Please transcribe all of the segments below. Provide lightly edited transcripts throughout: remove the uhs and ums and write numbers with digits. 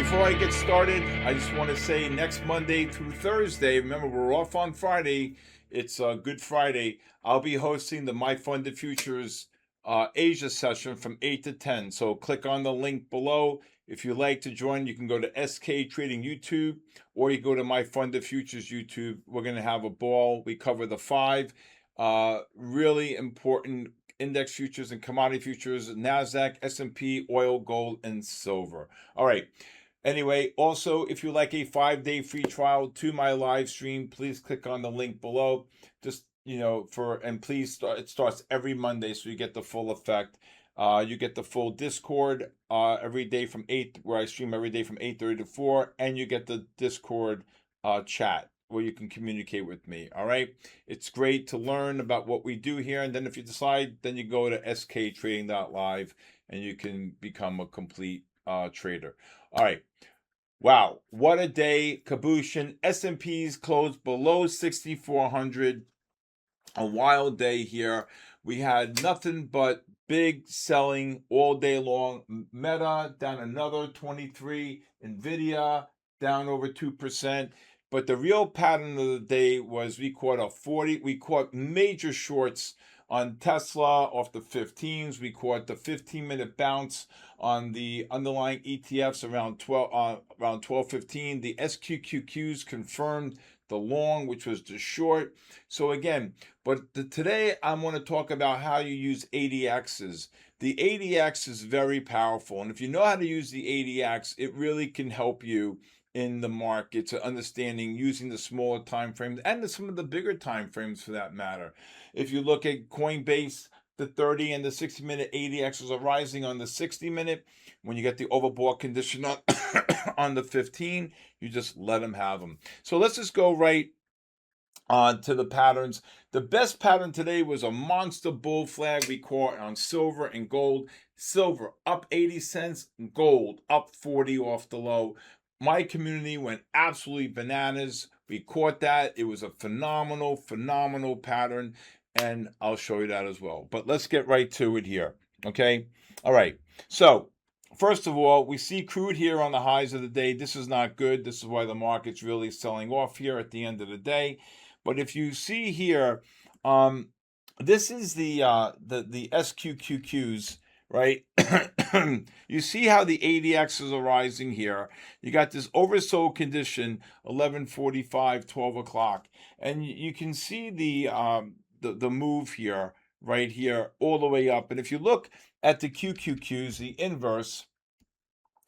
before I get started, I just want to say next Monday through Thursday, remember we're off on Friday, it's Good Friday, I'll be hosting the My Funded Futures Asia session from 8 to 10. So click on the link below. If you'd like to join, you can go to SK Trading YouTube, or you go to My Funded Futures YouTube. We're going to have a ball. We cover the 5 really important index futures and commodity futures: NASDAQ, S&P, oil, gold, and silver. All right. Anyway, also, if you like a 5-day free trial to my live stream, please click on the link below. Just, and please it starts every Monday, so you get the full effect. You get the full Discord every day from 8, where I stream every day from 8:30 to 4, and you get the Discord chat where you can communicate with me. All right, it's great to learn about what we do here, and then if you decide, then you go to sktrading.live and you can become a complete trader. All right. Wow, what a day. Kabushin. S&P's closed below 6,400. A wild day here. We had nothing but big selling all day long. Meta down another 23. Nvidia down over 2%. But the real pattern of the day was we caught major shorts on Tesla off the 15s. We caught the 15-minute bounce on the underlying ETFs around 12:15. The SQQQs confirmed the long, which was the short. So again, today I want to talk about how you use ADXs. The ADX is very powerful, and if you know how to use the ADX, it really can help you in the market to understanding using the smaller time frames and some of the bigger time frames for that matter. If you look at Coinbase, the 30 and the 60-minute ADXs are rising on the 60-minute. When you get the overbought condition on, on the 15, you just let them have them. So let's just go right on to the patterns. The best pattern today was a monster bull flag we caught on silver and gold. Silver up 80 cents, gold up 40 off the low. My community went absolutely bananas. We caught that. It was a phenomenal pattern, and I'll show you that as well. But let's get right to it here, okay? All right. So, first of all, we see crude here on the highs of the day. This is not good. This is why the market's really selling off here at the end of the day. But if you see here, this is the SQQQs, right? You see how the ADXs are rising here. You got this oversold condition, 11:45, 12 o'clock, and you can see the move here, right here, all the way up. And if you look at the QQQs, the inverse,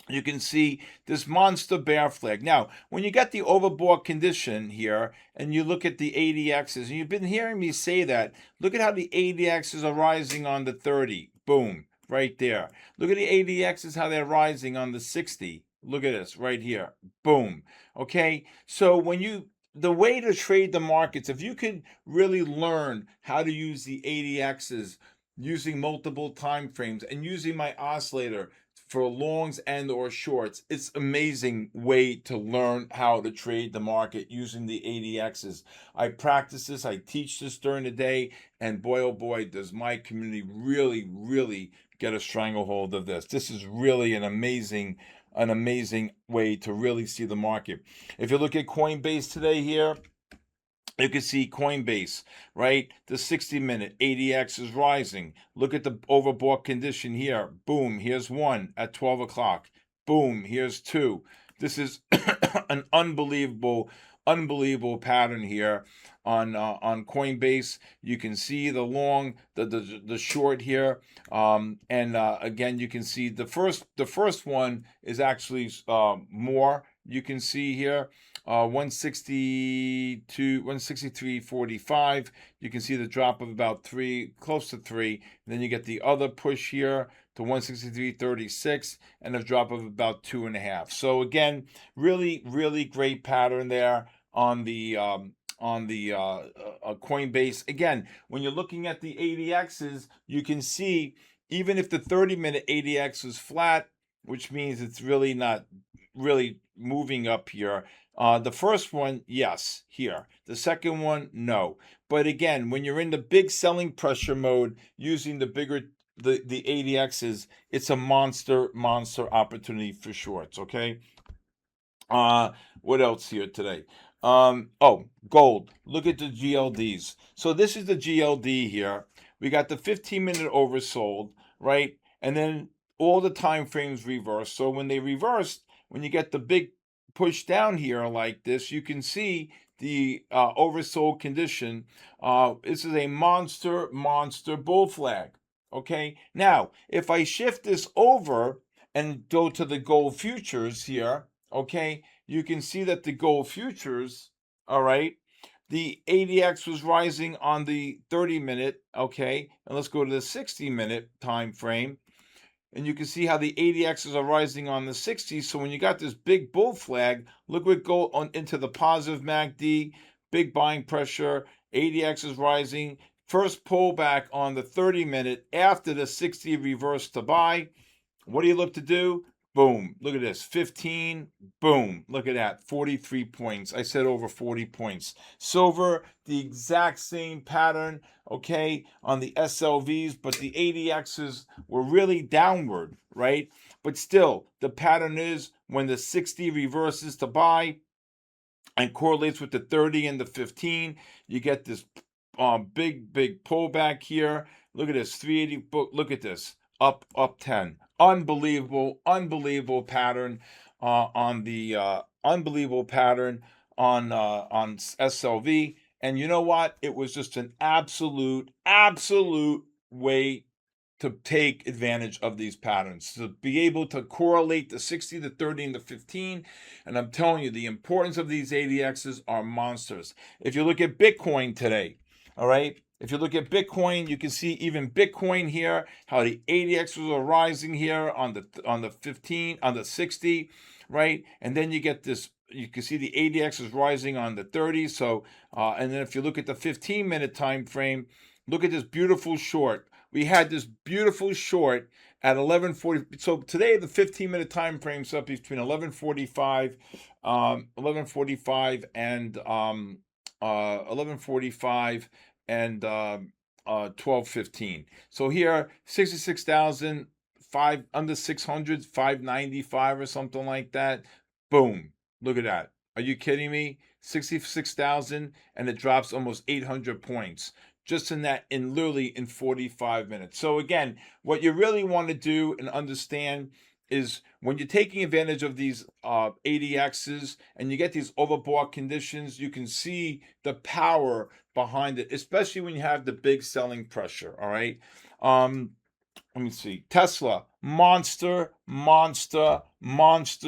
you can see this monster bear flag. Now, when you get the overbought condition here, and you look at the ADXs, and you've been hearing me say that, look at how the ADXs are rising on the 30. Boom, right there. Look at the ADXs, how they're rising on the 60. Look at this right here. Boom. Okay, so the way to trade the markets, if you could really learn how to use the ADXs using multiple time frames and using my oscillator for longs and or shorts, it's amazing way to learn how to trade the market using the ADXs. I practice this, I teach this during the day, and boy oh boy, does my community really get a stranglehold of this. This is really an amazing way to really see the market. If you look at Coinbase today here, you can see Coinbase, right? The 60-minute ADX is rising. Look at the overbought condition here. Boom, here's one at 12 o'clock. Boom, here's two. This is an unbelievable pattern here on Coinbase. You can see the long, the short here, and again you can see the first one is actually more. You can see here 163.45. You can see the drop of about 3, close to 3. And then you get the other push here to 163.36 and a drop of about 2.5. So again, really great pattern there on the Coinbase. Again, when you're looking at the ADXs, you can see even if the 30-minute ADX is flat, which means it's really not really moving up here. The first one, yes, here. The second one, no. But again, when you're in the big selling pressure mode using the ADXs, it's a monster opportunity for shorts, okay? What else here today? Oh, gold. Look at the GLDs. So this is the GLD here. We got the 15-minute oversold, right? And then all the time frames reverse. So when they reversed, when you get the big push down here like this, you can see the oversold condition. This is a monster bull flag. Okay. Now, if I shift this over and go to the gold futures here, okay, you can see that the gold futures, all right, the ADX was rising on the 30-minute, okay, and let's go to the 60-minute time frame, and you can see how the ADXs are rising on the 60s. So when you got this big bull flag, look what go on into the positive MACD, big buying pressure, ADX is rising, first pullback on the 30-minute after the 60 reverse to buy. What do you look to do? Boom. Look at this. 15. Boom. Look at that. 43 points. I said over 40 points. Silver, the exact same pattern, okay, on the SLVs, but the ADXs were really downward, right? But still, the pattern is when the 60 reverses to buy and correlates with the 30 and the 15, you get this big pullback here. Look at this. 380. Look at this. Up 10. Unbelievable pattern on the unbelievable pattern on SLV. And you know what? It was just an absolute way to take advantage of these patterns, to be able to correlate the 60, the 30, and the 15. And I'm telling you, the importance of these ADXs are monsters. If you look at Bitcoin today, all right, if you look at Bitcoin, you can see even Bitcoin here, how the ADXs are rising here on the 15, on the 60, right? And then you get this, you can see the ADX is rising on the 30. So, and then if you look at the 15-minute time frame, look at this beautiful short. We had this beautiful short at 11:40. So today the 15-minute time frame is up between 11:45, 11:45 and 11:45 and 12:15. So here 66,000, five under 600, 595 or something like that. Boom! Look at that. Are you kidding me? 66,000 and it drops almost 800 points just in literally in 45 minutes. So again, what you really want to do and understand is when you're taking advantage of these ADXs and you get these overbought conditions, you can see the power behind it, especially when you have the big selling pressure. All right. Let me see. Tesla, monster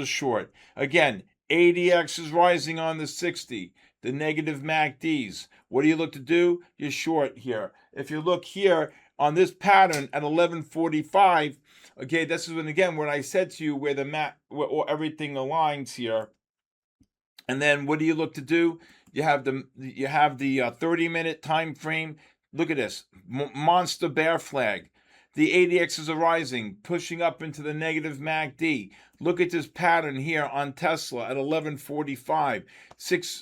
short. Again, ADX is rising on the 60, the negative MACDs. What do you look to do? You're short here. If you look here on this pattern at 11:45, okay, this is when I said to you where where everything aligns here. And then what do you look to do? You have the 30-minute time frame. Look at this monster bear flag. The ADXs are rising, pushing up into the negative MACD. Look at this pattern here on Tesla at 11:45,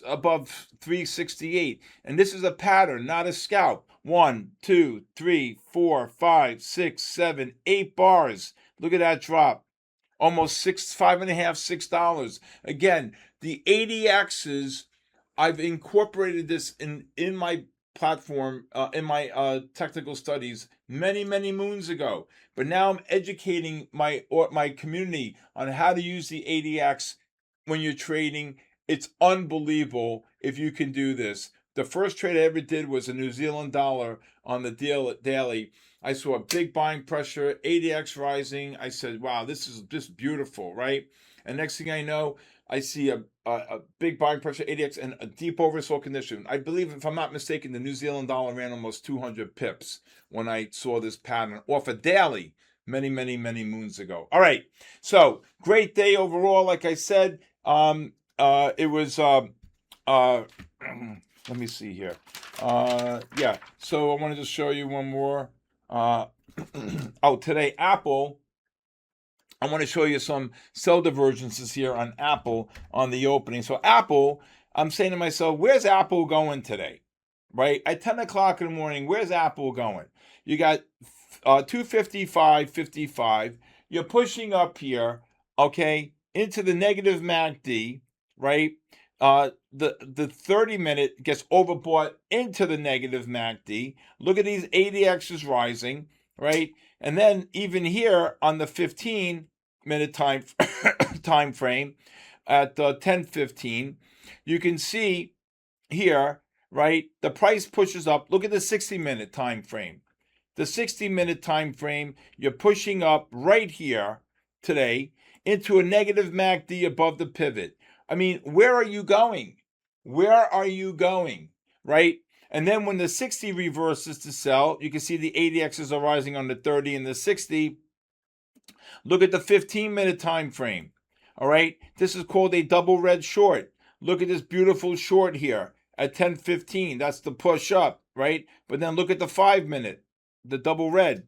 above 368. And this is a pattern, not a scalp. 1, 2, 3, 4, 5, 6, 7, 8 bars. Look at that drop. Almost $5.50, $6. Again, the ADXs, I've incorporated this in my platform, in my technical studies many moons ago. But now I'm educating my community on how to use the ADX when you're trading. It's unbelievable if you can do this. The first trade I ever did was a New Zealand dollar on the daily. I saw a big buying pressure, ADX rising. I said, wow, this is just beautiful, right? And next thing I know, I see a big buying pressure, ADX, and a deep oversold condition. I believe, if I'm not mistaken, the New Zealand dollar ran almost 200 pips when I saw this pattern off a daily many moons ago. All right, so great day overall. Like I said, it was. Let me see here. Yeah, so I wanted to show you one more. Today, Apple. I want to show you some sell divergences here on Apple on the opening. So Apple, I'm saying to myself, where's Apple going today? Right? At 10 o'clock in the morning, where's Apple going? You got 255.55. You're pushing up here, okay, into the negative MACD, right? The 30-minute gets overbought into the negative MACD. Look at these ADXs rising, right? And then even here on the 15-minute time frame at 10:15, you can see here, right? The price pushes up. Look at the 60-minute time frame. The 60-minute time frame, you're pushing up right here today into a negative MACD above the pivot. I mean, where are you going? Where are you going? Right? And then when the 60 reverses to sell, you can see the ADXs are rising on the 30 and the 60. Look at the 15-minute time frame. All right? This is called a double red short. Look at this beautiful short here at 10:15. That's the push up, right? But then look at the 5-minute, the double red.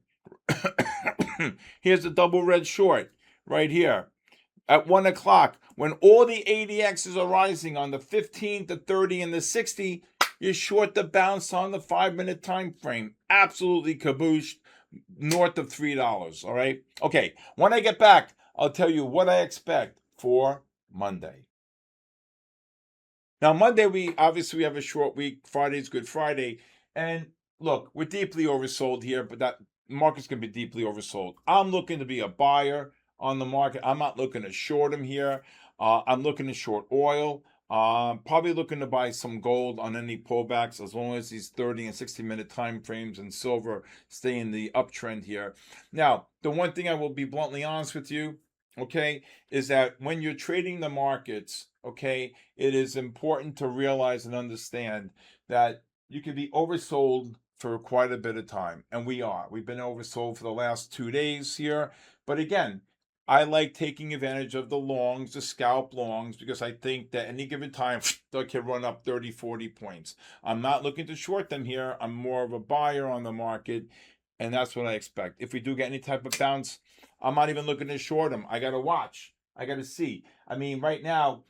Here's the double red short right here at 1 o'clock. When all the ADXs are rising on the 15, the 30, and the 60, you're short the bounce on the 5-minute time frame. Absolutely cabooshed, north of $3. All right. Okay. When I get back, I'll tell you what I expect for Monday. Now, Monday, we have a short week. Friday's Good Friday. And look, we're deeply oversold here, but that market's going to be deeply oversold. I'm looking to be a buyer on the market. I'm not looking to short them here. I'm looking to short oil. Probably looking to buy some gold on any pullbacks as long as these 30 and 60-minute time frames and silver stay in the uptrend here. Now, the one thing I will be bluntly honest with you, okay, is that when you're trading the markets, okay, it is important to realize and understand that you can be oversold for quite a bit of time. And we are. We've been oversold for the last 2 days here. But again, I like taking advantage of the longs, the scalp longs, because I think that any given time they can run up 30, 40 points. I'm not looking to short them here. I'm more of a buyer on the market, and that's what I expect. If we do get any type of bounce, I'm not even looking to short them. I got to watch. I got to see. I mean, right now,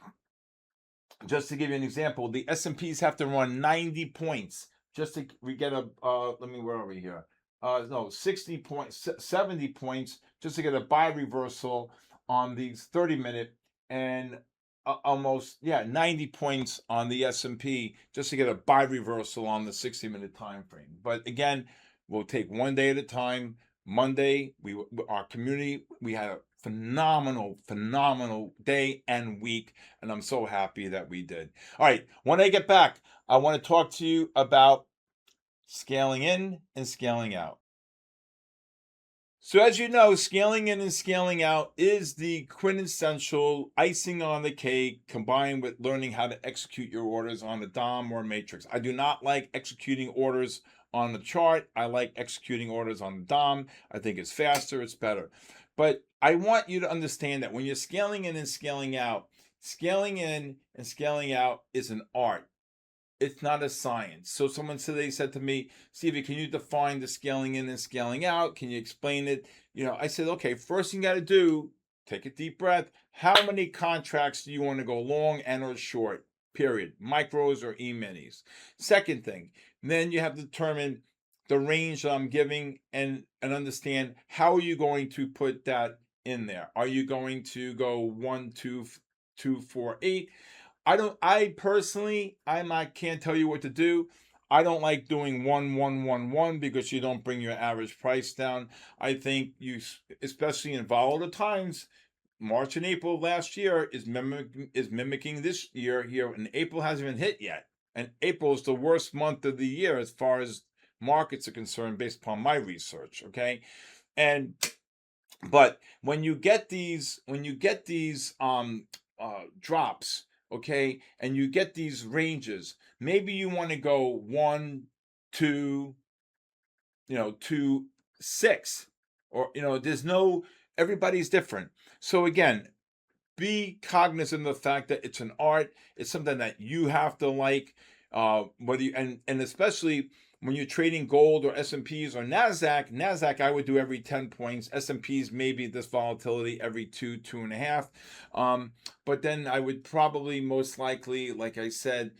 just to give you an example, the S&Ps have to run 90 points just to get a, where are we here? 60 points, 70 points just to get a buy reversal on these 30-minute and almost, 90 points on the S&P just to get a buy reversal on the 60-minute time frame. But again, we'll take one day at a time. Monday, our community, we had a phenomenal day and week, and I'm so happy that we did. All right, when I get back, I want to talk to you about scaling in and scaling out. So as you know, scaling in and scaling out is the quintessential icing on the cake combined with learning how to execute your orders on a DOM or a matrix. I do not like executing orders on the chart. I like executing orders on the DOM. I think it's faster, it's better. But I want you to understand that when you're scaling in and scaling out is an art. It's not a science. So someone today said to me, Stevie, can you define the scaling in and scaling out? Can you explain it? I said, okay, first thing you got to do, take a deep breath. How many contracts do you want to go long and or short? Period. Micros or E-minis. Second thing, then you have to determine the range that I'm giving and understand how are you going to put that in there. Are you going to go 1, 2, 2, 4, 8? I personally, can't tell you what to do. I don't like doing 1, 1, 1, 1 because you don't bring your average price down. I think especially in volatile times, March and April of last year is mimicking this year here, and April hasn't even hit yet. And April is the worst month of the year as far as markets are concerned, based upon my research. Okay, but when you get these drops, okay, and you get these ranges, maybe you want to go 1, 2, 2, 6, or everybody's different. So again, be cognizant of the fact that it's an art. It's something that you have to like, whether you and especially when you're trading gold or S&Ps or Nasdaq, I would do every 10 points. S&Ps maybe this volatility every 2, 2.5. But then I would probably most likely, like I said,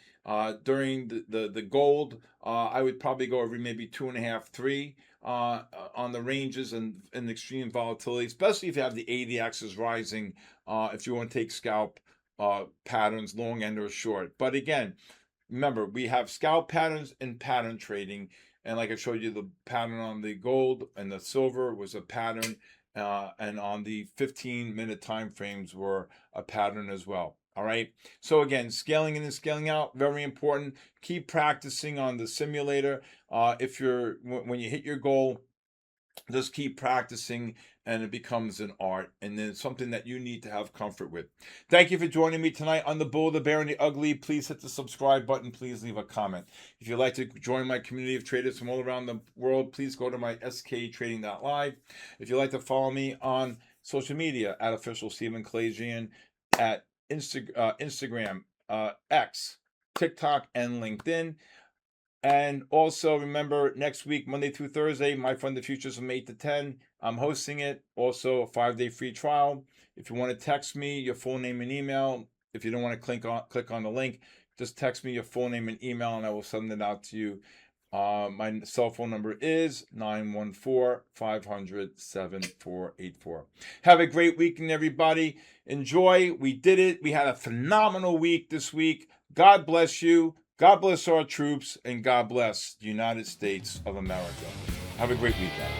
during the gold, I would probably go every maybe 2.5, 3 on the ranges and extreme volatility, especially if you have the ADXs rising. If you want to take scalp patterns, long and or short. But again, remember, we have scalp patterns and pattern trading. And like I showed you, the pattern on the gold and the silver was a pattern. And on the 15-minute time frames were a pattern as well. All right. So again, scaling in and scaling out, very important. Keep practicing on the simulator. If you're when you hit your goal, just keep practicing and it becomes an art, and then something that you need to have comfort with. Thank you for joining me tonight on The Bull, the Bear, and the Ugly. Please hit the subscribe button. Please leave a comment. If you'd like to join my community of traders from all around the world, please go to my sktrading.live. If you'd like to follow me on social media, at official Stephen Kalayjian, at Instagram, X, TikTok, and LinkedIn. And also remember, next week, Monday through Thursday, My Fund the Futures from 8 to 10. I'm hosting it. Also, a 5-day free trial. If you want to text me your full name and email, if you don't want to click on the link, just text me your full name and email, and I will send it out to you. My cell phone number is 914-500-7484. Have a great weekend, everybody. Enjoy. We did it. We had a phenomenal week this week. God bless you. God bless our troops, and God bless the United States of America. Have a great weekend.